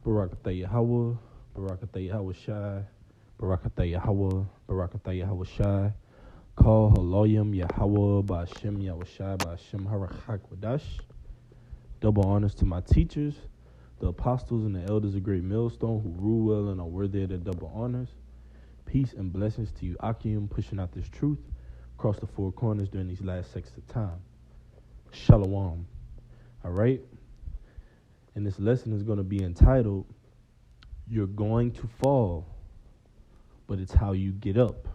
Barakatah Yahweh, Barakatah Yahweh Shai, Barakatah Yahweh, Barakatah Yahweh Shai, Call Haloyim Yahweh, Ba'ashem Yahweh Shai, Ba'ashem Harachak Wadash. Double honors to my teachers, the apostles and the elders of Great Millstone who rule well and are worthy of their double honors. Peace and blessings to you, Akim, pushing out this truth across the four corners during these last sections of time. Shalom. All right? And this lesson is going to be entitled, You're Going to Fall, but it's how you get up.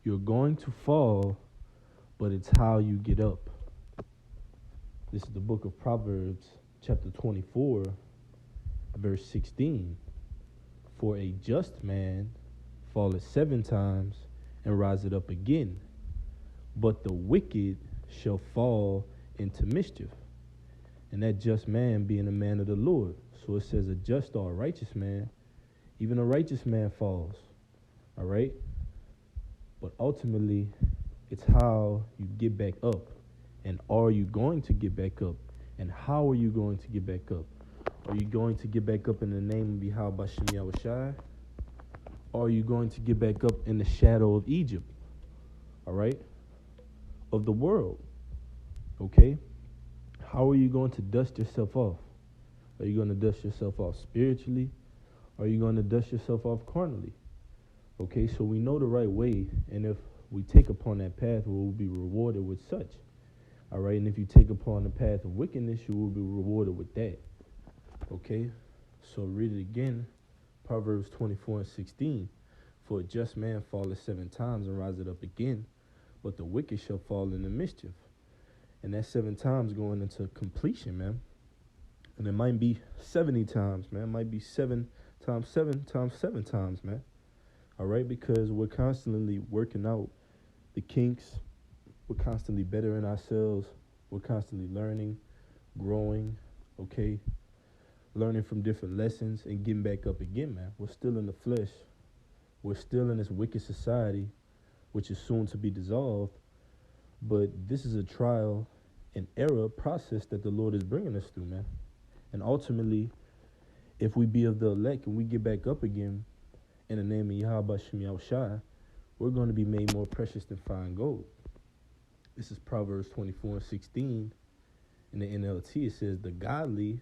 You're going to fall, but it's how you get up. This is the book of Proverbs, chapter 24, verse 16. For a just man falleth 7 times and riseth up again, but the wicked shall fall into mischief. And that just man being a man of the Lord. So it says a just or a righteous man, even a righteous man falls. All right? But ultimately, it's how you get back up. And are you going to get back up? And how are you going to get back up? Are you going to get back up in the name of Yahweh B'Shem Yahweh Shai? Or are you going to get back up in the shadow of Egypt? All right? Of the world. Okay? How are you going to dust yourself off? Are you going to dust yourself off spiritually? Or are you going to dust yourself off carnally? Okay, so we know the right way, and if we take upon that path, we will be rewarded with such. All right, and if you take upon the path of wickedness, you will be rewarded with that. Okay, so read it again, Proverbs 24 and 16. For a just man falleth 7 times and riseth up again, but the wicked shall fall into mischief. And that 7 times going into completion, man. And it might be 70 times, man. It might be 7 times 7 times 7 times, man. All right, because we're constantly working out the kinks. We're constantly bettering ourselves. We're constantly learning, growing, okay? Learning from different lessons and getting back up again, man. We're still in the flesh. We're still in this wicked society, which is soon to be dissolved. But this is a trial and error process that the Lord is bringing us through, man. And ultimately, if we be of the elect and we get back up again in the name of Yahweh B'Shem Yahweh Shai, we're going to be made more precious than fine gold. This is Proverbs 24 and 16. In the NLT, it says, the godly,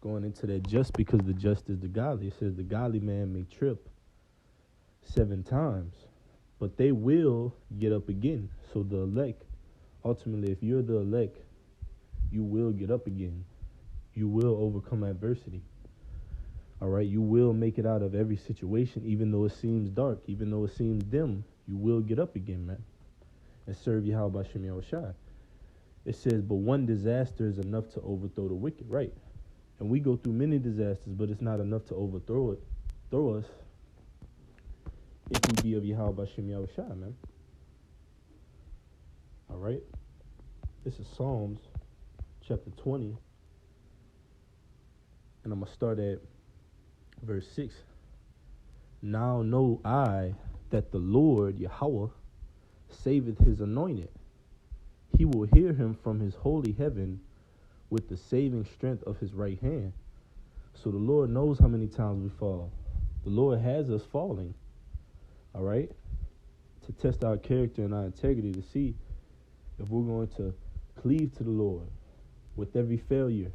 going into that just because the just is the godly, it says the godly man may trip 7 times, but they will get up again. So the elect, ultimately, if you're the elect, you will get up again. You will overcome adversity. All right, you will make it out of every situation, even though it seems dark, even though it seems dim. You will get up again, man, and serve Yahweh B'Shem Yahweh Shai. It says, but one disaster is enough to overthrow the wicked, right? And we go through many disasters, but it's not enough to throw us, if we be of Yahweh B'Shem Yahweh Shai, man. All right? This is Psalms chapter 20. And I'm going to start at verse 6. Now know I that the Lord, Yahweh, saveth his anointed. He will hear him from his holy heaven with the saving strength of his right hand. So the Lord knows how many times we fall. The Lord has us falling. All right? To test our character and our integrity, to see if we're going to cleave to the Lord with every failure,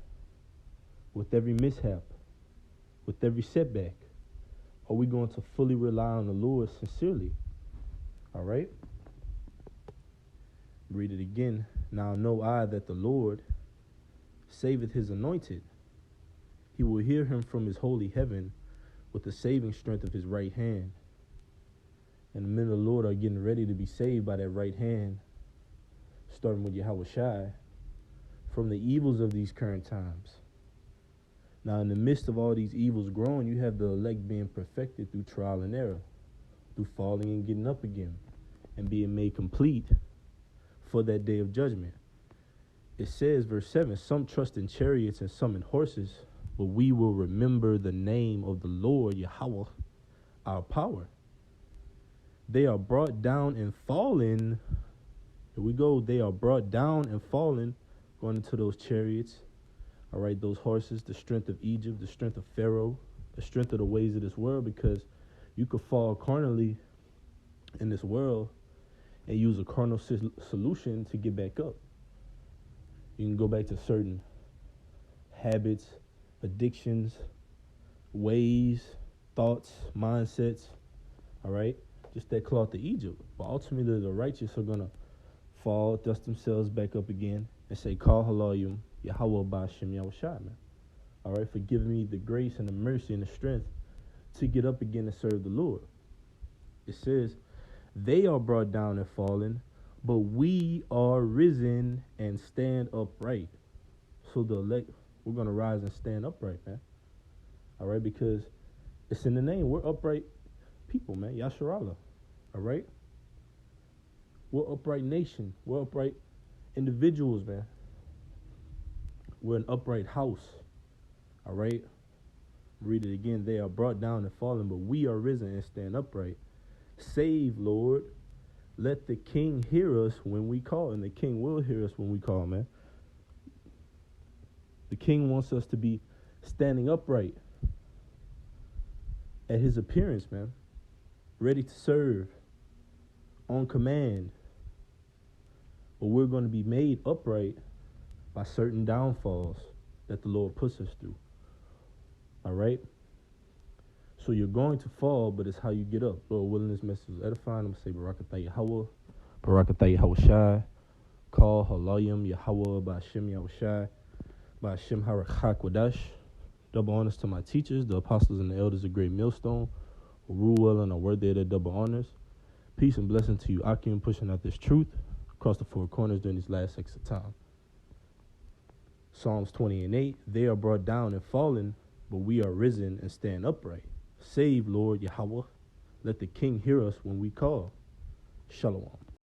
with every mishap, with every setback. Are we going to fully rely on the Lord sincerely? All right? Read it again. Now know I that the Lord saveth his anointed. He will hear him from his holy heaven with the saving strength of his right hand. And the men of the Lord are getting ready to be saved by that right hand, starting with Yahweh Shai, from the evils of these current times. Now, in the midst of all these evils growing, you have the elect being perfected through trial and error, through falling and getting up again, and being made complete for that day of judgment. It says, verse 7, some trust in chariots and some in horses, but we will remember the name of the Lord, Yahweh, our power. They are brought down and fallen. Here we go. They are brought down and fallen, going into those chariots. All right, those horses, the strength of Egypt, the strength of Pharaoh, the strength of the ways of this world, because you could fall carnally in this world and use a carnal solution to get back up. You can go back to certain habits, addictions, ways, thoughts, mindsets, all right? Just that cloth of Egypt. But ultimately, the righteous are going to fall, dust themselves back up again, and say, Call Halayim, Yahweh Ba'ashem Yahushua, man. All right, forgive me the grace and the mercy and the strength to get up again and serve the Lord. It says, they are brought down and fallen, but we are risen and stand upright. So the elect, we're going to rise and stand upright, man. All right, because it's in the name. We're upright people, man. Yasharallah. All right? We're upright nation. We're upright individuals, man. We're an upright house. All right? Read it again. They are brought down and fallen, but we are risen and stand upright. Save, Lord. Let the King hear us when we call. And the King will hear us when we call, man. The King wants us to be standing upright at his appearance, man. Ready to serve. On command. But we're going to be made upright by certain downfalls that the Lord puts us through. All right? So you're going to fall, but it's how you get up. Lord willing, this message is edifying. I'm going to say Barakatah Yahweh, Barakatah Yahushai, Call Halayim Yahweh Ba'ashem Yahushai, Ba'ashem Harachak Wadash. Double honors to my teachers, the apostles and the elders of Great Millstone, who rule well and are worthy of their double honors. Peace and blessing to you, Akim, pushing out this truth across the four corners during these last sects of time. Psalms 20:8, they are brought down and fallen, but we are risen and stand upright. Save, Lord Yahweh. Let the King hear us when we call. Shalom.